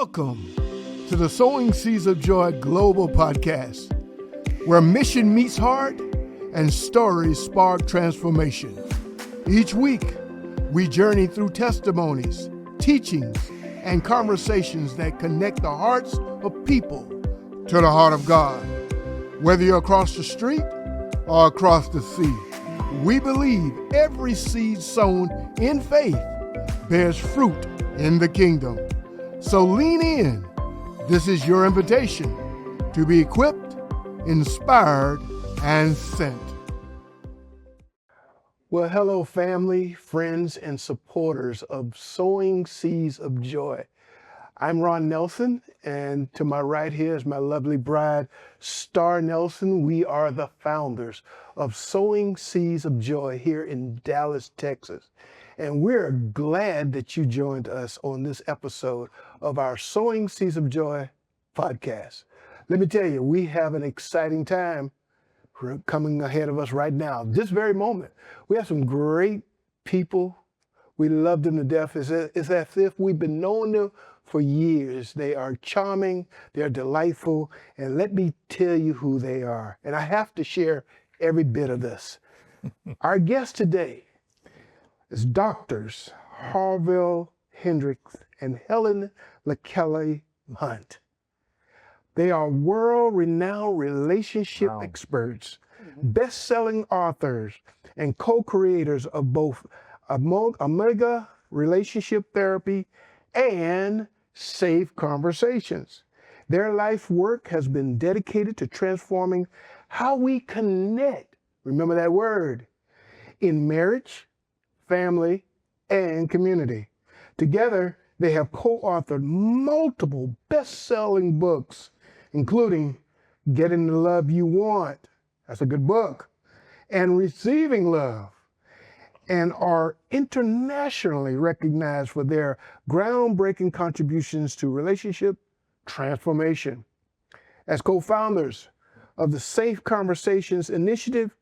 Welcome to the Sowing Seeds of Joy Global Podcast, where mission meets heart and stories spark transformation. Each week, we journey through testimonies, teachings, and conversations that connect the hearts of people to the heart of God. Whether you're across the street or across the sea, we believe every seed sown in faith bears fruit in the kingdom. So lean in. This is your invitation to be equipped, inspired, and sent. Well, hello, family, friends, and supporters of Sowing Seeds of Joy. I'm Ron Nelson, and to my right here is my lovely bride, Star Nelson. We are the founders of Sowing Seeds of Joy here in Dallas, Texas. And we're glad that you joined us on this episode of our Sowing Seeds of Joy podcast. Let me tell you, we have an exciting time coming ahead of us right now. This very moment, we have some great people. We love them to death. It's as if we've been knowing them for years. They are charming, they're delightful, and let me tell you who they are. And I have to share every bit of this. Our guest today is Doctors Harville Hendrix and Helen LaKelly Hunt. They are world-renowned relationship experts, best-selling authors, and co-creators of both Omega Relationship Therapy and Safe Conversations. Their life work has been dedicated to transforming how we connect, remember that word, in marriage, family, and community. Together, they have co-authored multiple best-selling books, including Getting the Love You Want, that's a good book, and Receiving Love, and are internationally recognized for their groundbreaking contributions to relationship transformation. As co-founders of the Safe Conversations Initiative,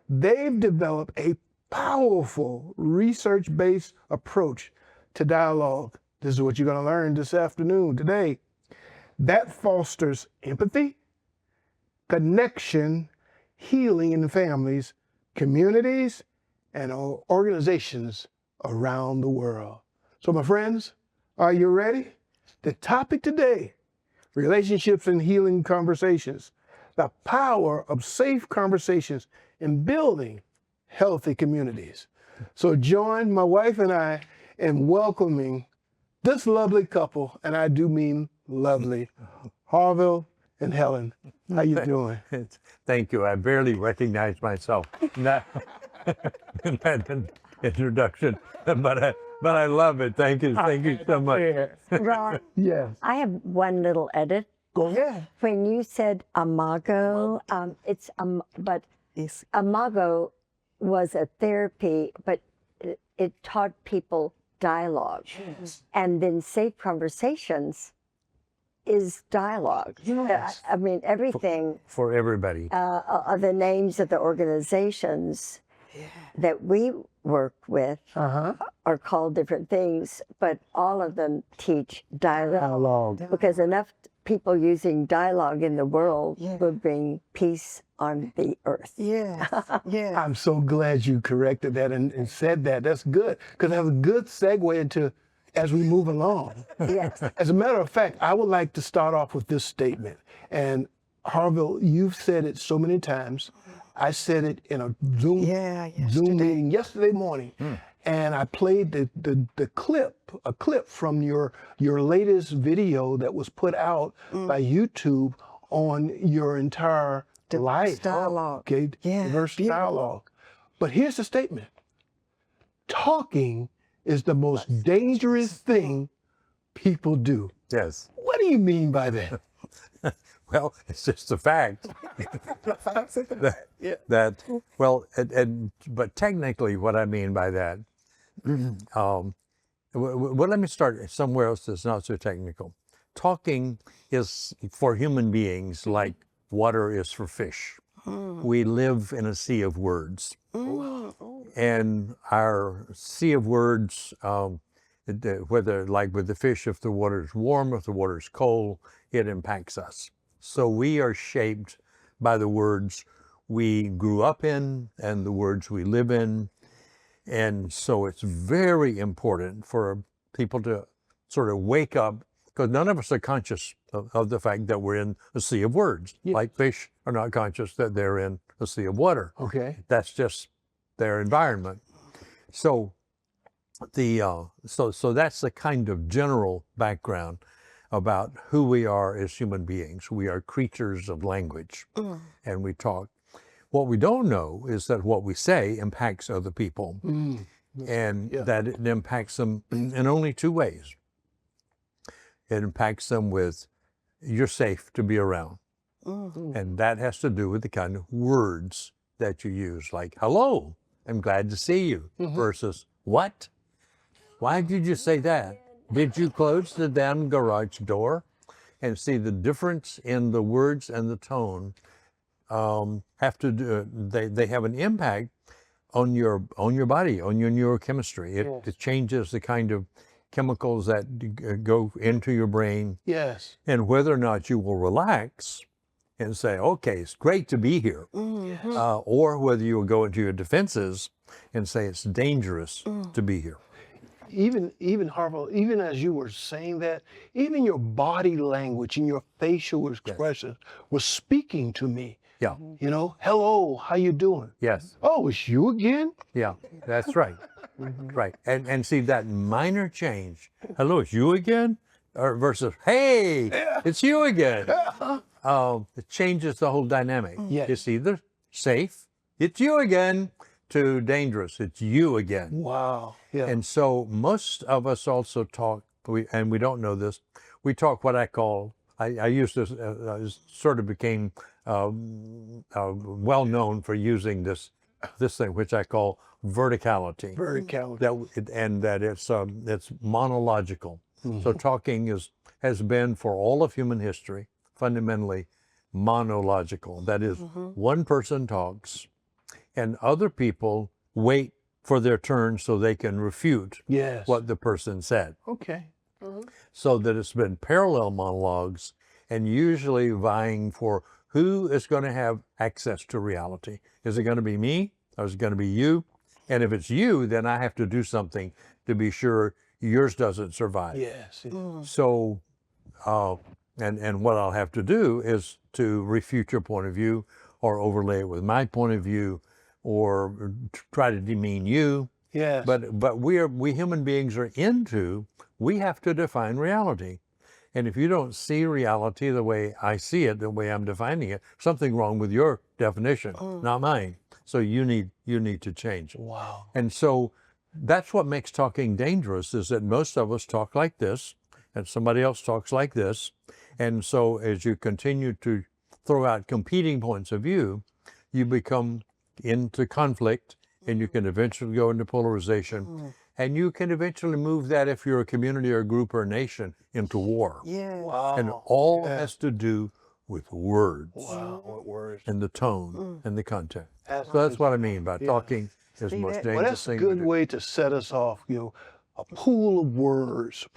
they've developed a powerful research-based approach to dialogue. This is what you're going to learn this afternoon, today. That fosters empathy, connection, healing in families, communities, and organizations around the world. So my friends, are you ready? The topic today, relationships and healing conversations, the power of safe conversations in building healthy communities. So join my wife and I in welcoming this lovely couple, and I do mean lovely, Harville and Helen. How you doing? Thank you. I barely recognize myself in that introduction, but I love it. Thank you so much. Ron, Yes. I have one little edit. Go ahead. When you said Imago, but Imago was a therapy, but it taught people dialogue. Yes. And then Safe Conversations is dialogue. Yes. I mean, everything, For everybody. the names of the organizations that we work with are called different things, but all of them teach dialogue. Because enough people using dialogue in the world would bring peace on the earth. Yes, yes. I'm so glad you corrected that and said that. That's good, because that's a good segue into as we move along. Yes. As a matter of fact, I would like to start off with this statement. And Harville, you've said it so many times. I said it in a Zoom meeting yesterday morning. And I played the clip, a clip from your latest video that was put out by YouTube on your entire life. Dialogue. Okay, diverse dialogue. But here's the statement. Talking is the most dangerous thing people do. Yes. What do you mean by that? Well, it's just a fact but technically what I mean by that, well, let me start somewhere else that's not so technical. Talking is for human beings like water is for fish. We live in a sea of words. And our sea of words Whether, like with the fish, if the water is warm, if the water is cold, it impacts us. So we are shaped by the words we grew up in and the words we live in. And so it's very important for people to sort of wake up, because none of us are conscious of the fact that we're in a sea of words. Yeah. Like fish are not conscious that they're in a sea of water. Okay. That's just their environment. So so that's the kind of general background about who we are as human beings. We are creatures of language, and we talk. What we don't know is that what we say impacts other people, and that it impacts them in only two ways. It impacts them with, you're safe to be around. And that has to do with the kind of words that you use, like, hello, I'm glad to see you, versus, what? Why did you say that? Did you close the damn garage door? And see, the difference in the words and the tone have to do, they have an impact on your body, on your neurochemistry. It changes the kind of chemicals that go into your brain. Yes. And whether or not you will relax and say, okay, it's great to be here. Or whether you will go into your defenses and say it's dangerous to be here. Even Harville, even as you were saying that, even your body language and your facial expressions were speaking to me. Yeah. You know, hello, how you doing? Yes. Oh, it's you again? Yeah, that's right. Right. And see that minor change, hello, it's you again? Or versus, hey, it's you again. It changes the whole dynamic. Yes. It's either safe, it's you again, to dangerous, it's you again. Wow. Yeah. And so most of us also talk, and we don't know this, we talk what I call, I used to, sort of became well known for using this thing, which I call verticality. Verticality. That it's monological. So talking has been for all of human history fundamentally monological. That is, one person talks, and other people wait for their turn so they can refute what the person said. Okay. So that it's been parallel monologues, and usually vying for who is going to have access to reality. Is it going to be me, or is it going to be you? And if it's you, then I have to do something to be sure yours doesn't survive. Yes. So, and what I'll have to do is to refute your point of view, or overlay it with my point of view, or try to demean you. Yes. But we human beings we have to define reality. And if you don't see reality the way I see it, the way I'm defining it, something wrong with your definition, not mine. So you need to change. Wow. And so that's what makes talking dangerous, is that most of us talk like this, and somebody else talks like this. And so as you continue to throw out competing points of view, you become into conflict, and you can eventually go into polarization. And you can eventually move that, if you're a community or a group or a nation, into war. Yeah. Wow. And all has to do with words. Wow. What words? And the tone and the content. So that's what I mean by talking is the most dangerous Well, that's a thing to good do. way to set us off, you know, a pool of words,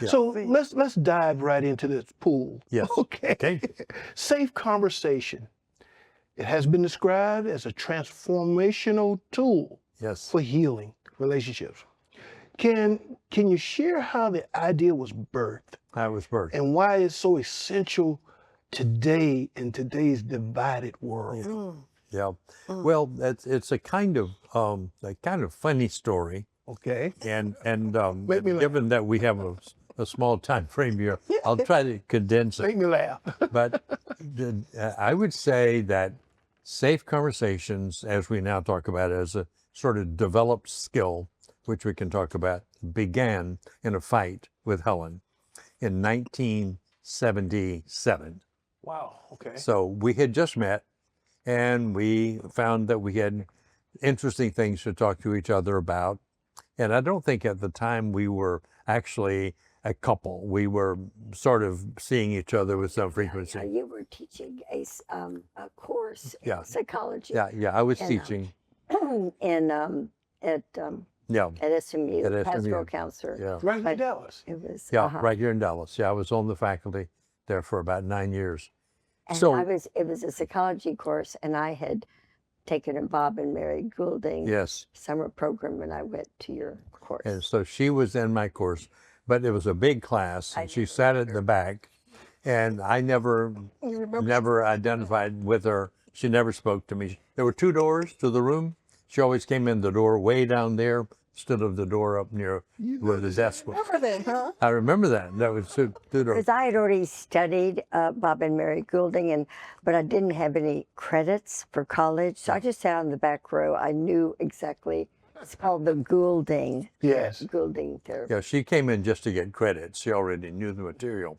Yeah. So let's dive right into this pool. Yes. Okay. Safe conversation. It has been described as a transformational tool Yes. for healing relationships. Can you share how the idea was birthed That was birth. and why it's so essential today in today's divided world? Yeah. Well, it's a kind of funny story, Okay. and Make me laugh. given that we have a small time frame here, I'll try to condense it. Make me laugh. But I would say that safe conversations, as we now talk about it as a sort of developed skill, which we can talk about, began in a fight with Helen in 1977. Wow. Okay. So we had just met, and we found that we had interesting things to talk to each other about. And I don't think at the time we were actually a couple. We were sort of seeing each other with some frequency. You were teaching a course in psychology. Yeah, I was teaching. And at Yeah. at SMU, At SMU. pastoral counselor. Yeah. Right in But Dallas. it was, Yeah, right here in Dallas. Yeah, I was on the faculty there for about 9 years. and So it was a psychology course, and I had taken a Bob and Mary Goulding yes, summer program, and I went to your course. and so she was in my course, but it was a big class, and she sat at the back, and I never identified with her. She never spoke to me. There were 2 doors to the room. She always came in the door way down there instead of the door up near where the desk was. Remember that, huh? I remember that. That was 2 doors. Because I had already studied Bob and Mary Goulding, but I didn't have any credits for college, so I just sat on the back row. I knew exactly. It's called the Goulding. Yes. Goulding therapy. Yeah, she came in just to get credit. She already knew the material.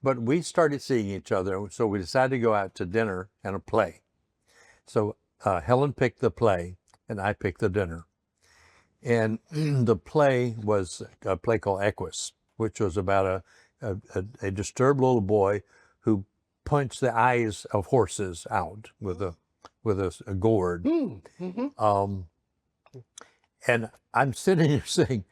But we started seeing each other, so we decided to go out to dinner and a play. So Helen picked the play, and I picked the dinner. And the play was a play called Equus, which was about a disturbed little boy who punched the eyes of horses out with a gourd. And I'm sitting here saying,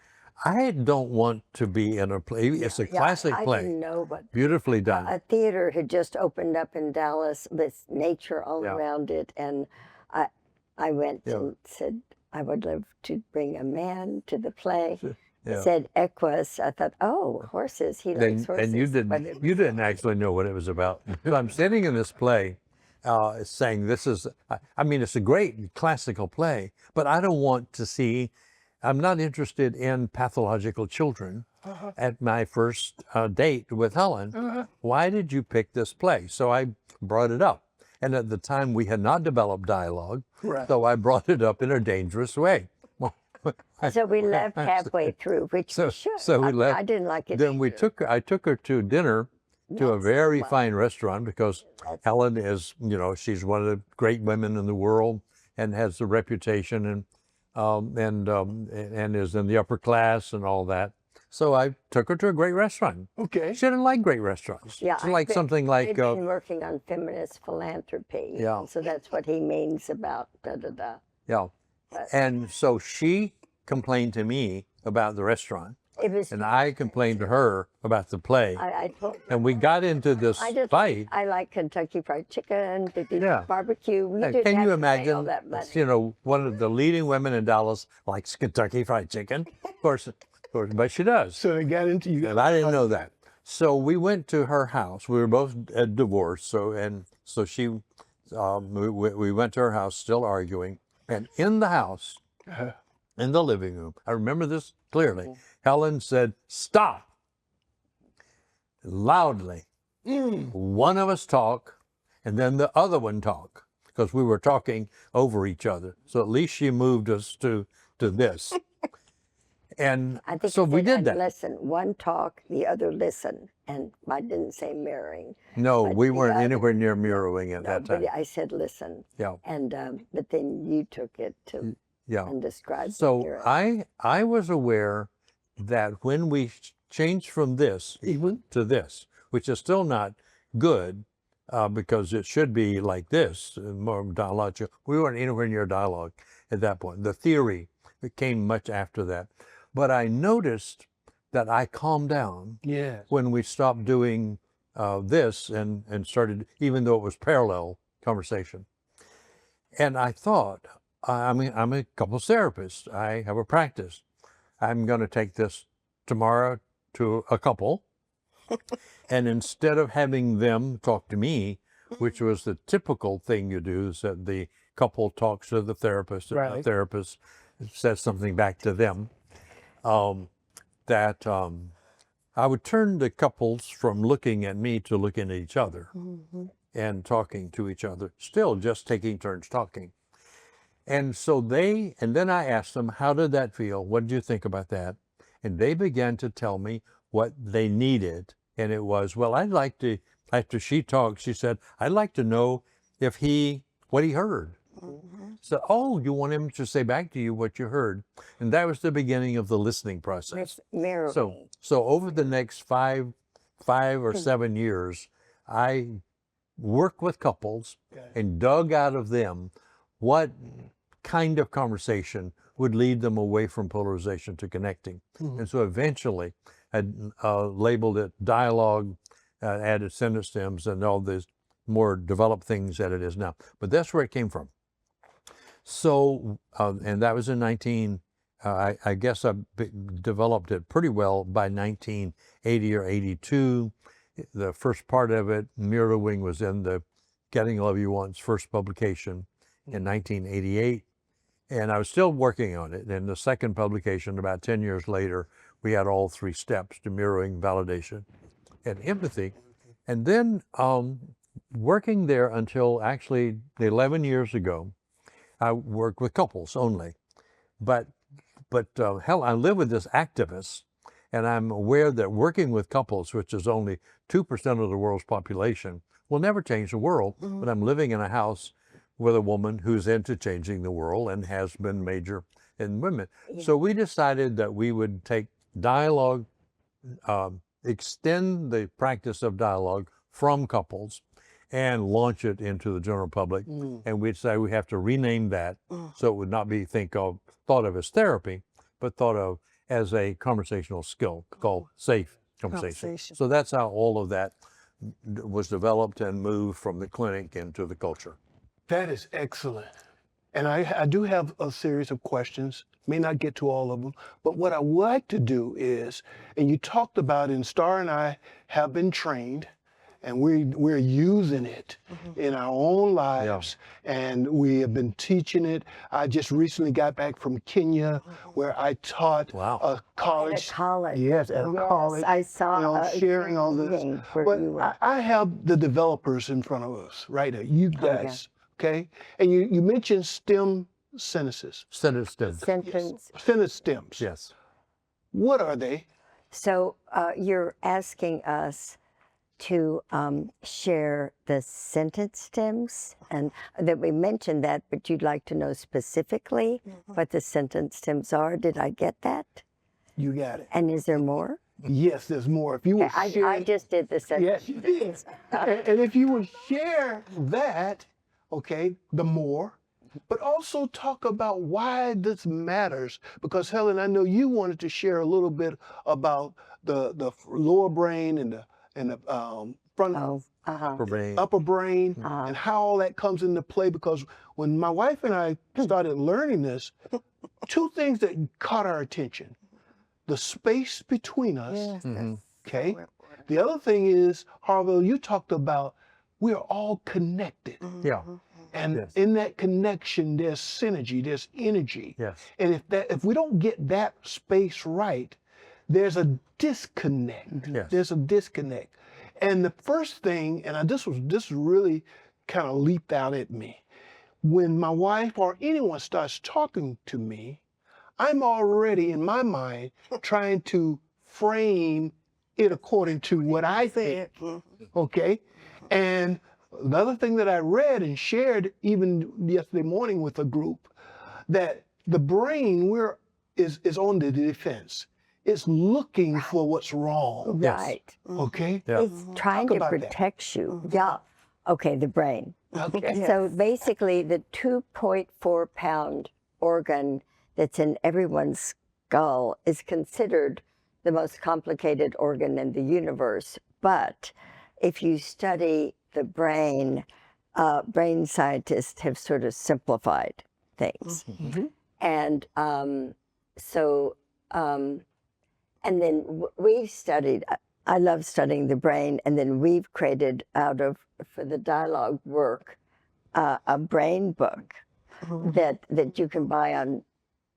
I don't want to be in a play. It's a classic I play, didn't know, but beautifully done. a theater had just opened up in Dallas with nature all Yeah. around it, and I went and said I would love to bring a man to the play. Yeah. It said Equus. I thought, oh, horses. He likes horses. And you But didn't actually know what it was about. So I'm sitting in this play, saying this is, I mean, it's a great classical play, but I don't want to see, I'm not interested in pathological children at my first date with Helen. Why did you pick this play? So I brought it up. And at the time we had not developed dialogue, so I brought it up in a dangerous way. so we left halfway through, which we should. So we left. I didn't like it. Then I took her to dinner to a very well. fine restaurant because Helen is, she's one of the great women in the world and has a reputation and is in the upper class and all that. So I took her to a great restaurant. Okay. She didn't like great restaurants. Yeah, She liked something like I've been working on feminist philanthropy. Yeah. So that's what he means about da-da-da. yeah. And so she complained to me about the restaurant, It was, and I complained to her about the play. I told her, And we got into this fight. I like Kentucky Fried Chicken, Yeah. barbecue. We Yeah, didn't can have you to pay all imagine? that money. One of the leading women in Dallas likes Kentucky Fried Chicken. Of course, but she does. So they got into you. And I didn't know that. So we went to her house. We were both divorced. So she, we went to her house, still arguing. And in the house, in the living room, I remember this clearly. Helen said, "Stop!" Loudly. One of us talk, and then the other one talk, because we were talking over each other. So at least she moved us to this. And I think so we did that. Listen, one talk, the other listen, and I didn't say mirroring. No, but we the weren't other- anywhere near mirroring at No, that time. but I said listen, Yeah, and but then you took it to yeah. and described. the So mirroring. I was aware that when we changed from this Even? to this, which is still not good, because it should be like this, more dialogical. We weren't anywhere near dialogue at that point. The theory came much after that. But I noticed that I calmed down Yes. when we stopped doing this and started, even though it was parallel conversation. And I thought, I'm a couples therapist. I have a practice. I'm going to take this tomorrow to a couple. And instead of having them talk to me, which was the typical thing you do, is that the couple talks to the therapist and the Right. therapist says something back to them, I would turn the couples from looking at me to looking at each other and talking to each other, still just taking turns talking. And so and then I asked them, how did that feel? What did you think about that? And they began to tell me what they needed. And it was, well, I'd like to, after she talked, she said, I'd like to know what he heard. So, oh, you want him to say back to you what you heard. And that was the beginning of the listening process. mirroring. So over the next five or 7 years, I worked with couples and dug out of them what kind of conversation would lead them away from polarization to connecting. And so eventually I labeled it dialogue, added sentence stems and all these more developed things that it is now. But that's where it came from. So, and that was in I guess I developed it pretty well by 1980 or 82. The first part of it, mirroring, was in the Getting Love You Want's first publication in 1988. And I was still working on it. And the second publication, about 10 years later, we had all 3 steps to mirroring, validation, and empathy. And then working there until actually 11 years ago, I worked with couples only. But hell, I live with this activist, and I'm aware that working with couples, which is only 2% of the world's population, will never change the world. But I'm living in a house with a woman who's into changing the world and has been major in women. Yeah. So we decided that we would take dialogue, extend the practice of dialogue from couples and launch it into the general public. And we'd say we have to rename that so it would not be thought of as therapy, but thought of as a conversational skill called safe conversation. So that's how all of that was developed and moved from the clinic into the culture. That is excellent. And I do have a series of questions, may not get to all of them, but what I would like to do is, and you talked about, and Star and I have been trained, and we're using it in our own lives, and we have been teaching it. I just recently got back from Kenya, where I taught a college. At college. Yes, at college. I saw sharing all this. But I have the developers in front of us right now, you guys, okay? And you mentioned stem sentences. Sentence stems. Sentence stems. Yes. What are they? So you're asking us to share the sentence stems, and that we mentioned that, but you'd like to know specifically what the sentence stems are. Did I get that? You got it. And is there more? Yes, there's more. If you would share, I just did the sentence. Yes, you did. And if you would share that, okay, the more, but also talk about why this matters. Because Helen, I know you wanted to share a little bit about the lower brain and the front upper brain and how all that comes into play. Because when my wife and I started learning this, 2 things that caught our attention: the space between us, okay? The other thing is, Harville, you talked about we're all connected. Yeah. And in that connection, there's synergy, there's energy. Yes. And if we don't get that space right, there's a disconnect. Yes. There's a disconnect. And the first thing, and this really kind of leaped out at me, when my wife or anyone starts talking to me, I'm already in my mind trying to frame it according to what I think. Okay? And another thing that I read and shared even yesterday morning with a group, that the brain is on the defense. It's looking for what's wrong. Right. Okay? Yeah. It's trying to protect you. Yeah. Okay, the brain. Okay. So basically, the 2.4 pound organ that's in everyone's skull is considered the most complicated organ in the universe. But if you study the brain, brain scientists have sort of simplified things. And and then we've studied, I love studying the brain, and then we've created for the dialogue work, a brain book that you can buy on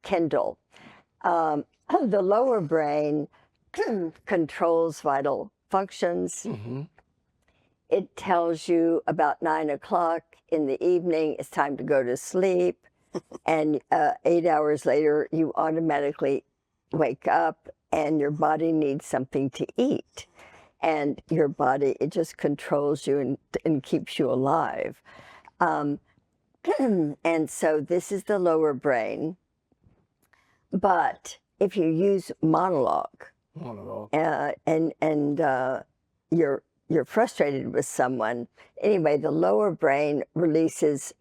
Kindle. The lower brain controls vital functions. It tells you about 9 o'clock in the evening, it's time to go to sleep. And 8 hours later, you automatically wake up and your body needs something to eat. And your body, it just controls you and keeps you alive. And so this is the lower brain. But if you use monologue, and you're frustrated with someone, anyway, the lower brain releases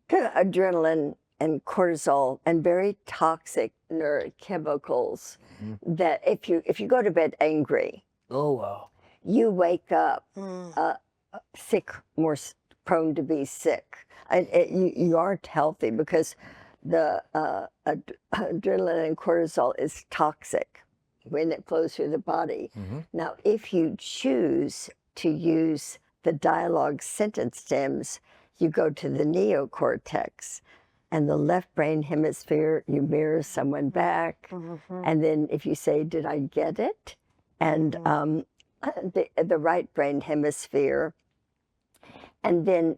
adrenaline and cortisol and very toxic neurochemicals that if you go to bed angry, Oh, wow. you wake up sick, more prone to be sick. And you aren't healthy because the adrenaline and cortisol is toxic when it flows through the body. Now, if you choose to use the dialogue sentence stems, you go to the neocortex. And the left brain hemisphere, you mirror someone back. And then if you say, did I get it? And the right brain hemisphere. And then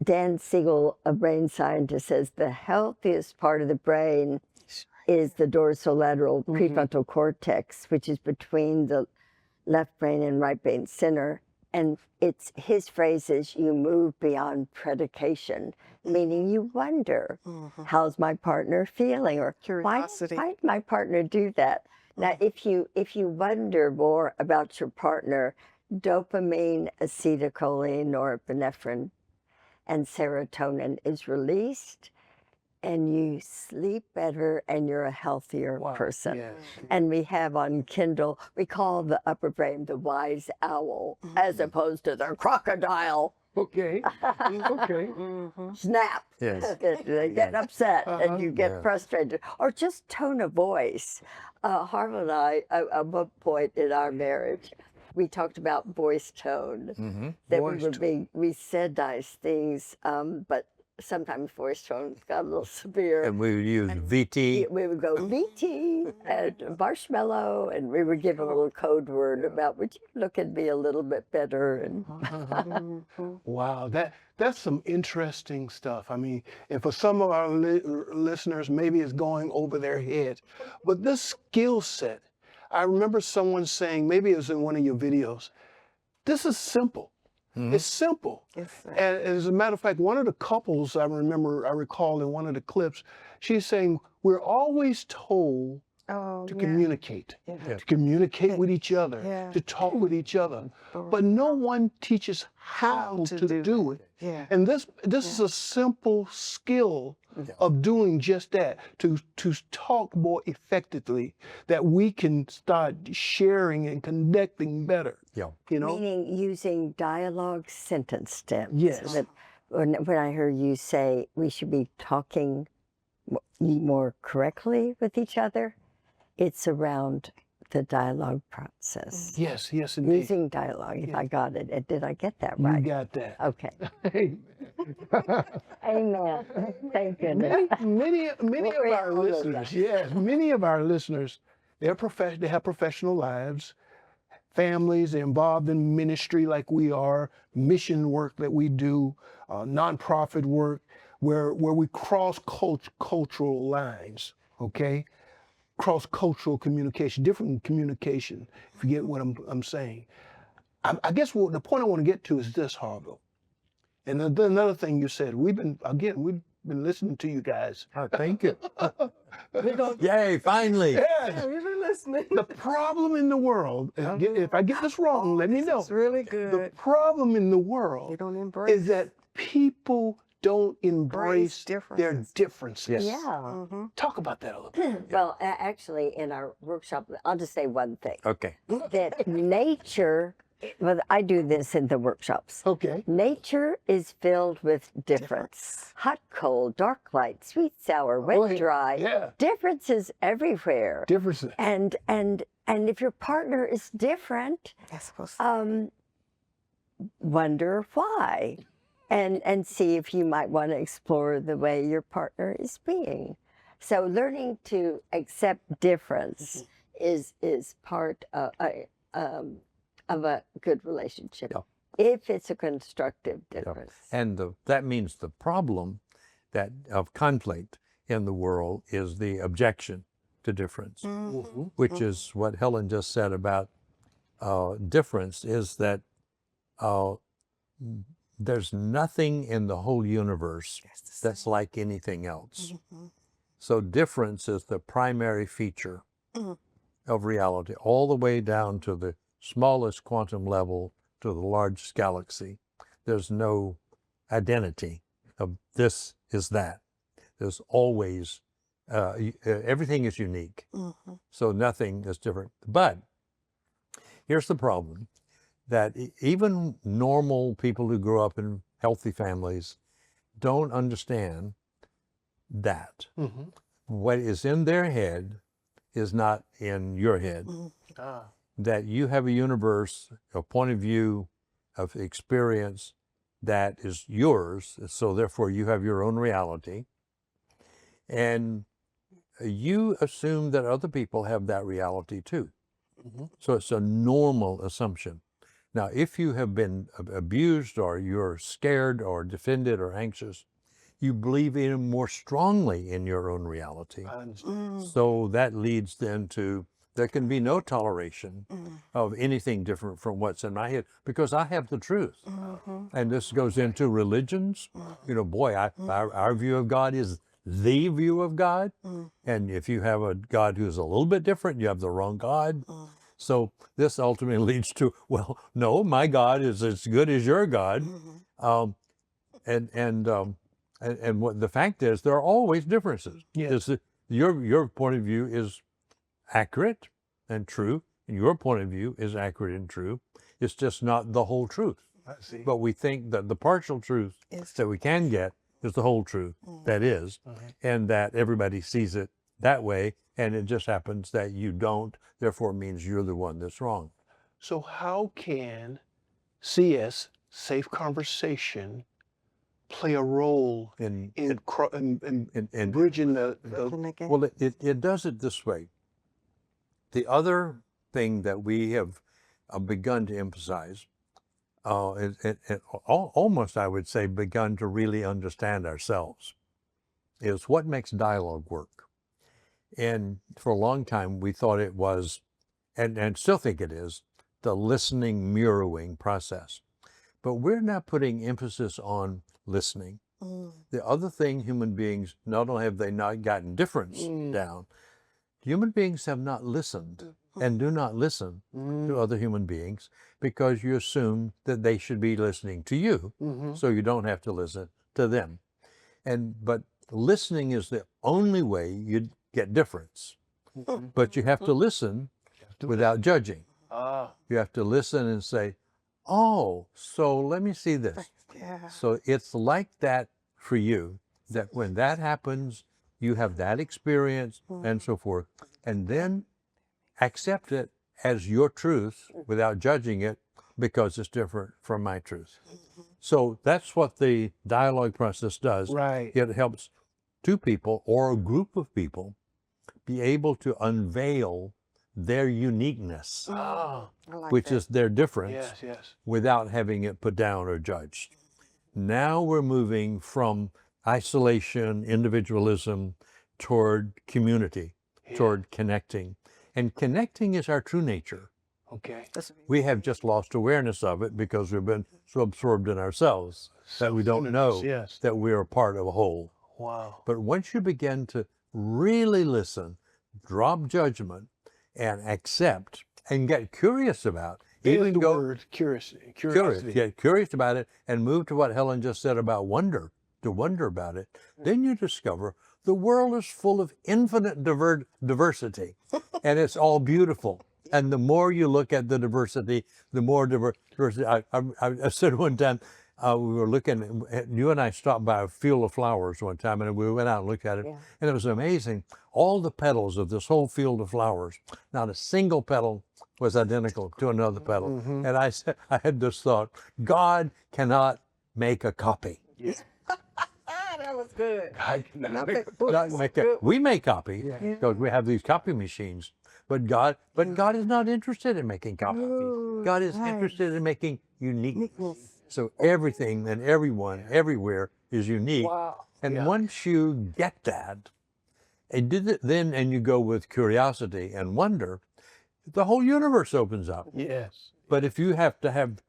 Dan Siegel, a brain scientist, says the healthiest part of the brain is the dorsolateral prefrontal cortex, which is between the left brain and right brain center. And it's his phrase is you move beyond predication, meaning you wonder, how's my partner feeling? Or Curiosity. why did my partner do that? Now, if you wonder more about your partner, dopamine, acetylcholine, norepinephrine, and serotonin is released, and you sleep better, and you're a healthier person. Yes. And we have on Kindle, we call the upper brain the wise owl, as opposed to the crocodile. Okay. Okay. Snap. Yes. They get upset and you get frustrated. Or just tone of voice. Harville and I, at one point in our marriage, we talked about voice tone. That we said nice things, but sometimes voice tones got a little severe. And we would use VT. We would go VT and marshmallow, and we would give a little code word about, would you look at me a little bit better? And Wow, that's some interesting stuff. I mean, and for some of our listeners, maybe it's going over their head. But this skill set, I remember someone saying, maybe it was in one of your videos, this is simple. It's simple. Yes, sir. And as a matter of fact, one of the couples I recall in one of the clips, she's saying, we're always told to communicate, to communicate with each other, to talk with each other. But no one teaches how to do it. Yeah. And this is a simple skill of doing just that, to talk more effectively, that we can start sharing and connecting better. Yeah. You know? meaning using dialogue sentence stems. Yes. That when I heard you say we should be talking more correctly with each other, it's around the dialogue process. Yes, yes, indeed. Using dialogue, if I got it. Did I get that You right? got that. Okay. Hey, Amen. Thank goodness. many of our listeners, yes, many of our listeners, they have professional lives, families, they're involved in ministry like we are, mission work that we do, nonprofit work, where we cross cultural lines, okay? Cross-cultural communication, different communication, if you get what I'm saying. I guess the point I want to get to is this, Harville. And another thing you said, we've been listening to you guys. Oh, thank you. Yay, finally. Yes. We've been listening. The problem in the world, if I get this wrong, let me know. It's really The good. problem in the You world don't embrace. is that people don't embrace their differences. differences. Yes. Yeah. Talk about that a little bit. Well, actually, in our workshop, I'll just say one thing. Okay. That nature, well, I do this in the workshops. Okay. Nature is filled with difference. Hot, cold, dark, light, sweet, sour, wet, dry. Yeah. Differences everywhere. Differences. And if your partner is different, That's supposed to. wonder why. And see if you might want to explore the way your partner is being. So learning to accept difference is part of a good relationship, Yeah. if it's a constructive difference. And that means the problem of conflict in the world is the objection to difference, which is what Helen just said about difference, is that there's nothing in the whole universe that's like anything else. So difference is the primary feature of reality, all the way down to the smallest quantum level to the largest galaxy. There's no identity of this is that. there's always, everything is unique. So nothing is different. But here's the problem, that even normal people who grow up in healthy families don't understand that what is in their head is not in your head. That you have a universe, a point of view, of experience that is yours, so therefore you have your own reality. And you assume that other people have that reality too. So it's a normal assumption. Now, if you have been abused, or you're scared or defended or anxious, you believe even more strongly in your own reality. So that leads then to, there can be no toleration of anything different from what's in my head, because I have the truth. And this goes into religions. You know, boy, our view of God is the view of God. And if you have a God who's a little bit different, you have the wrong God. So this ultimately leads to, well, no, my God is as good as your God. And what the fact is, there are always differences. Yes. Your point of view is accurate and true, and your point of view is accurate and true. It's just not the whole truth. I see. But we think that the partial truth that we can get is the whole truth, that is, and that everybody sees it that way, and it just happens that you don't, therefore it means you're the one that's wrong. So how can CS, Safe Conversation, play a role in bridging the Well, it does it this way. The other thing that we have begun to emphasize, almost I would say begun to really understand ourselves, is what makes dialogue work. And for a long time we thought it was, and still think it is, the listening, mirroring process. But we're not putting emphasis on listening. The other thing, human beings, not only have they not gotten difference down, human beings have not listened and do not listen to other human beings, because you assume that they should be listening to you, so you don't have to listen to them. But listening is the only way you get difference. But you have to listen without judging. You have to listen and say, oh, so let me see this. So it's like that for you, that when that happens, you have that experience and so forth, and then accept it as your truth without judging it, because it's different from my truth. So that's what the dialogue process does. Right. It helps two people or a group of people be able to unveil their uniqueness, which is their difference, without having it put down or judged. Now we're moving from isolation, individualism, toward community, toward connecting. And connecting is our true nature. Okay. We have just lost awareness of it because we've been so absorbed in ourselves that we don't know that we are part of a whole. Wow. But once you begin to really listen, drop judgment, and accept, and get curious about, Even the word curiosity. Get curious about it, and move to what Helen just said about wonder, to wonder about it, then you discover the world is full of infinite diversity, and it's all beautiful. And the more you look at the diversity, the more diversity. I said one time, we were looking, you and I stopped by a field of flowers one time, and we went out and looked at it, and it was amazing. All the petals of this whole field of flowers, not a single petal was identical to another petal. And I said, I had this thought, God cannot make a copy. That was good. We make copies because we have these copy machines, but God is not interested in making copies. God is interested in making uniqueness. So everything and everyone, everywhere is unique. Wow. And once you get that, and you go with curiosity and wonder, the whole universe opens up. Yes. But if you have to have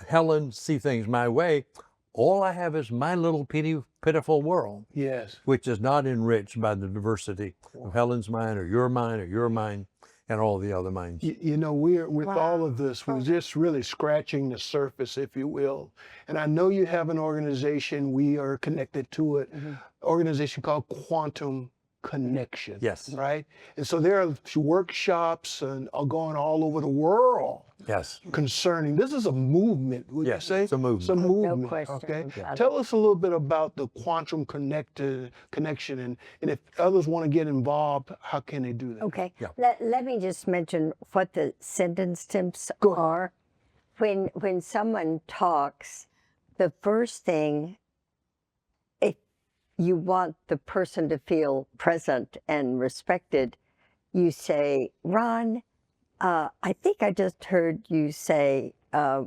Helen see things my way, all I have is my little pitiful world. Yes. Which is not enriched by the diversity of Helen's mind or your mind or your mind. and all the other minds. You know, we're with all of this, we're just really scratching the surface, if you will. And I know you have an organization, we are connected to it, organization called Quantum Connection. Yes. Right? And so there are workshops and are going all over the world Yes. concerning, this is a movement, would you Yes, say? it's a movement. It's a movement, question okay? about it. Tell us a little bit about the Quantum Connection, and if others want to get involved, how can they do that? Okay. Yeah. Let me just mention what the sentence stems Go ahead. are. When someone talks, the first thing, if you want the person to feel present and respected, you say, Ron, I think I just heard you say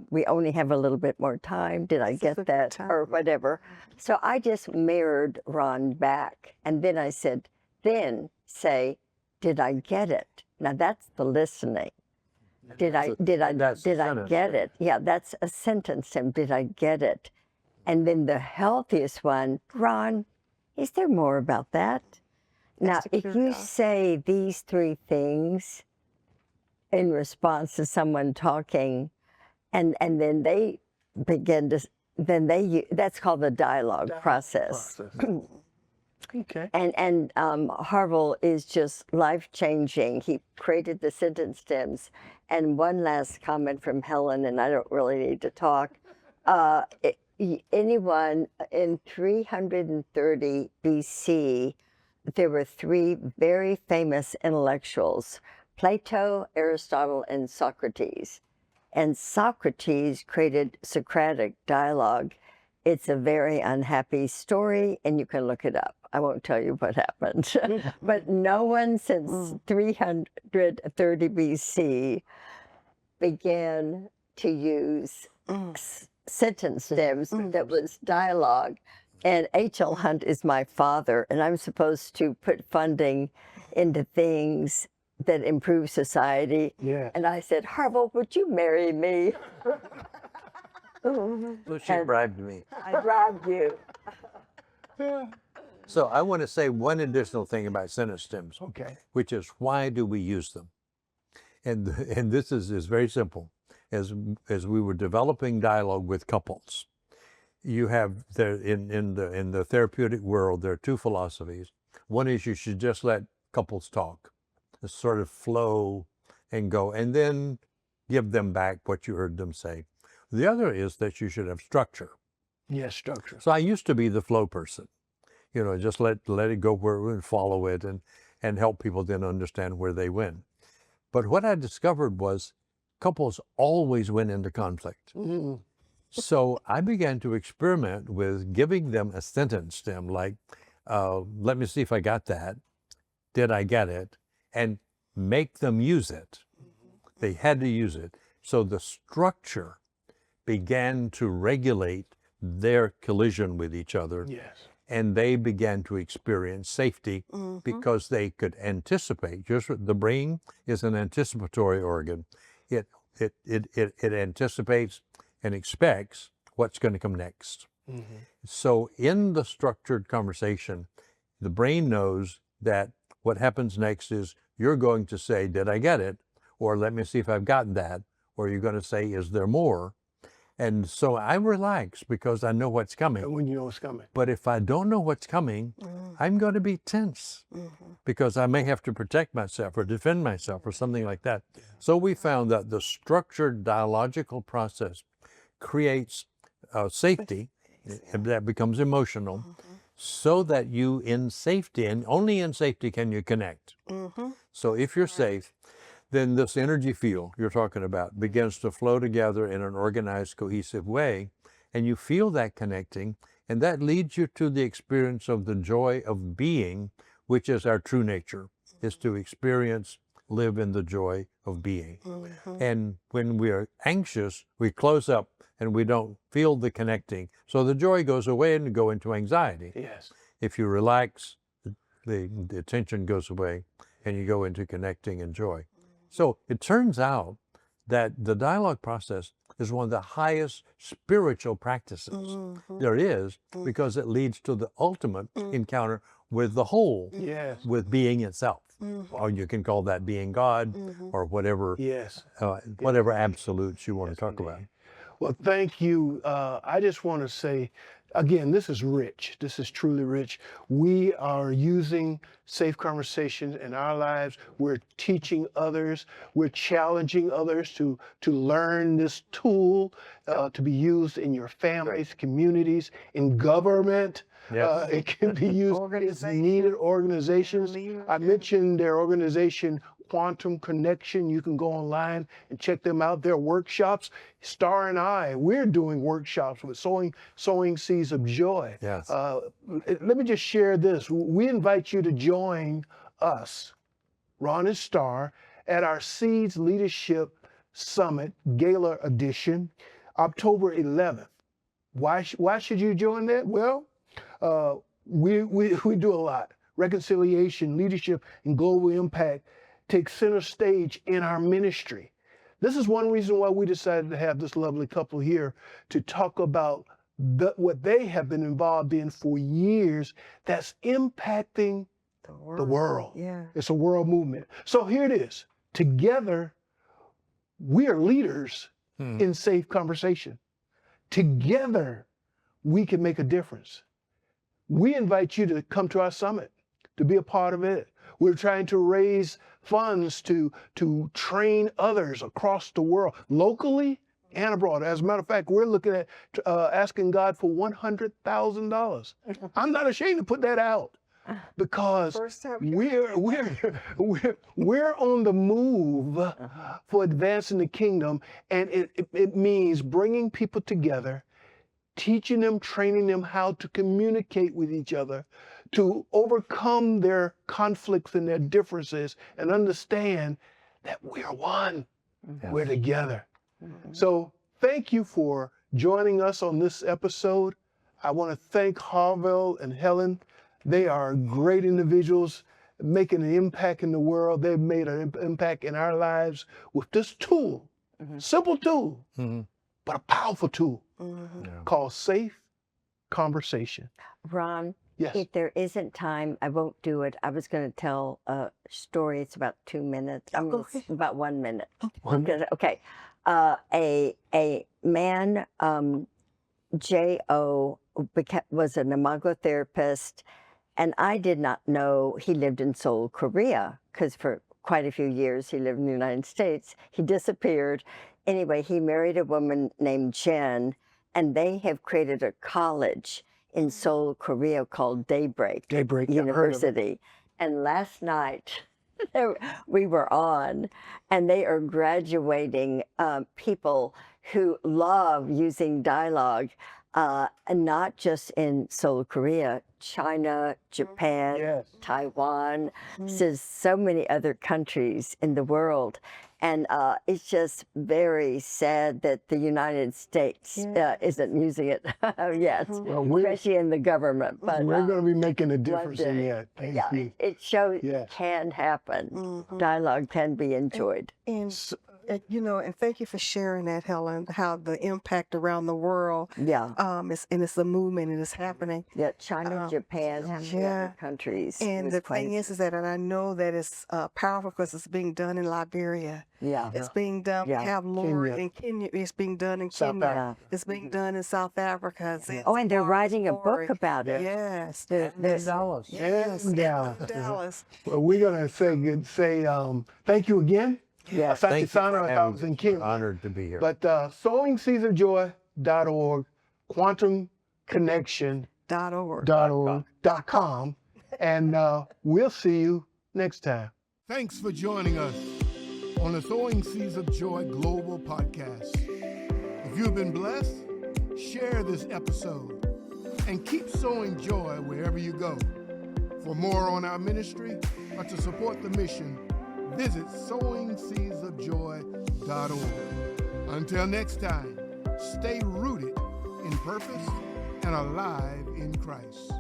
we only have a little bit more time. Did I get that? Or whatever. So I just mirrored Ron back. And then I said, then say, did I get it? Now that's the listening. Did I get it? Yeah, that's a sentence stem. Did I get it? And then the healthiest one, Ron, is there more about that? Now, if you say these three things in response to someone talking, and then they begin to, that's called the dialogue process. Okay. And Harville is just life-changing. He created the sentence stems. And one last comment from Helen, and I don't really need to talk. Anyone in 330 BC, there were three very famous intellectuals, Plato, Aristotle, and Socrates. And Socrates created Socratic dialogue. It's a very unhappy story, and you can look it up. I won't tell you what happened. But no one since 330 BC began to use sentence stems that was dialogue. And H.L. Hunt is my father, and I'm supposed to put funding into things that improve society. Yeah. And I said, Harville, would you marry me? Well, she bribed me. I bribed you. So I want to say one additional thing about sentence stems, Okay. which is why do we use them? And this is very simple. As we were developing dialogue with couples, you have there in the therapeutic world, there are two philosophies. One is you should just let couples talk, just sort of flow and go, and then give them back what you heard them say. The other is that you should have structure. Yes, structure. So I used to be the flow person, you know, just let it go where and follow it and help people then understand where they went. But what I discovered was couples always went into conflict. So I began to experiment with giving them a sentence stem like, let me see if I got that. Did I get it? And make them use it. They had to use it. So the structure began to regulate their collision with each other. Yes. And they began to experience safety because they could anticipate. Just the brain is an anticipatory organ. It anticipates and expects what's going to come next. So in the structured conversation, the brain knows that what happens next is you're going to say, did I get it? Or let me see if I've gotten that. Or you're going to say, is there more? And so I relax because I know what's coming. When you know what's coming. But if I don't know what's coming, I'm going to be tense because I may have to protect myself or defend myself or something like that. So we found that the structured dialogical process creates safety, and that becomes emotional, so that you in safety, and only in safety can you connect. So if you're safe, then this energy field you're talking about begins to flow together in an organized, cohesive way, and you feel that connecting, and that leads you to the experience of the joy of being, which is our true nature, is to experience, live in the joy of being. And when we are anxious, we close up and we don't feel the connecting. So the joy goes away and you go into anxiety. Yes. If you relax, the tension goes away and you go into connecting and joy. So it turns out that the dialogue process is one of the highest spiritual practices there is, because it leads to the ultimate encounter with the whole, Yes. with being itself. or you can call that being God, or whatever, Yes. whatever absolutes you want to talk indeed. about. Well, thank you. I just want to say, again, this is rich. This is truly rich. We are using safe conversations in our lives. We're teaching others. We're challenging others to learn this tool to be used in your families, communities, in government. Yes. It can be used in needed organizations. I mentioned their organization, Quantum Connection. You can go online and check them out. Their workshops. Star and I, we're doing workshops with sowing seeds of joy. Yes. Let me just share this. We invite you to join us, Ron and Star, at our Seeds Leadership Summit Gala Edition, October 11th. Why should you join that? Well, we do a lot. Reconciliation, leadership, and global impact take center stage in our ministry. This is one reason why we decided to have this lovely couple here to talk about what they have been involved in for years that's impacting the world. Yeah. It's a world movement. So here it is. Together, we are leaders in safe conversation. Together, we can make a difference. We invite you to come to our summit, to be a part of it. We're trying to raise funds to train others across the world, locally and abroad. As a matter of fact, we're looking at asking God for $100,000. I'm not ashamed to put that out because we're on the move for advancing the kingdom, and it means bringing people together, teaching them, training them how to communicate with each other, to overcome their conflicts and their differences, and understand that we are one. Yes. We're together. So thank you for joining us on this episode. I want to thank Harville and Helen. They are great individuals making an impact in the world. They've made an impact in our lives with this tool, simple tool, but a powerful tool called Safe Conversation. Ron, Yes. if there isn't time, I won't do it. I was going to tell a story. It's about 2 minutes. I mean, it's about 1 minute. Okay. A man, J.O., was an imago therapist, and I did not know he lived in Seoul, Korea, because for quite a few years he lived in the United States. He disappeared. Anyway, he married a woman named Jen, and they have created a college in Seoul, Korea called Daybreak University. And last night we were on, and they are graduating people who love using dialogue, and not just in Seoul, Korea, China, Japan, Taiwan. There's so many other countries in the world. And it's just very sad that the United States isn't using it yet, especially in the government. But we're going to be making a difference in that. Thank you. It shows it can happen. Dialogue can be enjoyed. And thank you for sharing that, Helen, how the impact around the world, it's a movement and it's happening. Yeah, China, Japan, other countries. And the thing is that, and I know that it's powerful because it's being done in Liberia. Yeah. It's being done, we have Lord in Kenya. It's being done in Kenya. It's being done in South Africa. And they're writing a book about it. Yes. There's Dallas. Yes. Dallas. Well, we're going to say thank you again. Yes. Thank you for having me. I'm honored to be here. But sowingseedsofjoy.org, quantumconnection.org.com, and we'll see you next time. Thanks for joining us on the Sowing Seeds of Joy Global Podcast. If you've been blessed, share this episode and keep sowing joy wherever you go. For more on our ministry or to support the mission, visit sowingseedsofjoy.org. Until next time, stay rooted in purpose and alive in Christ.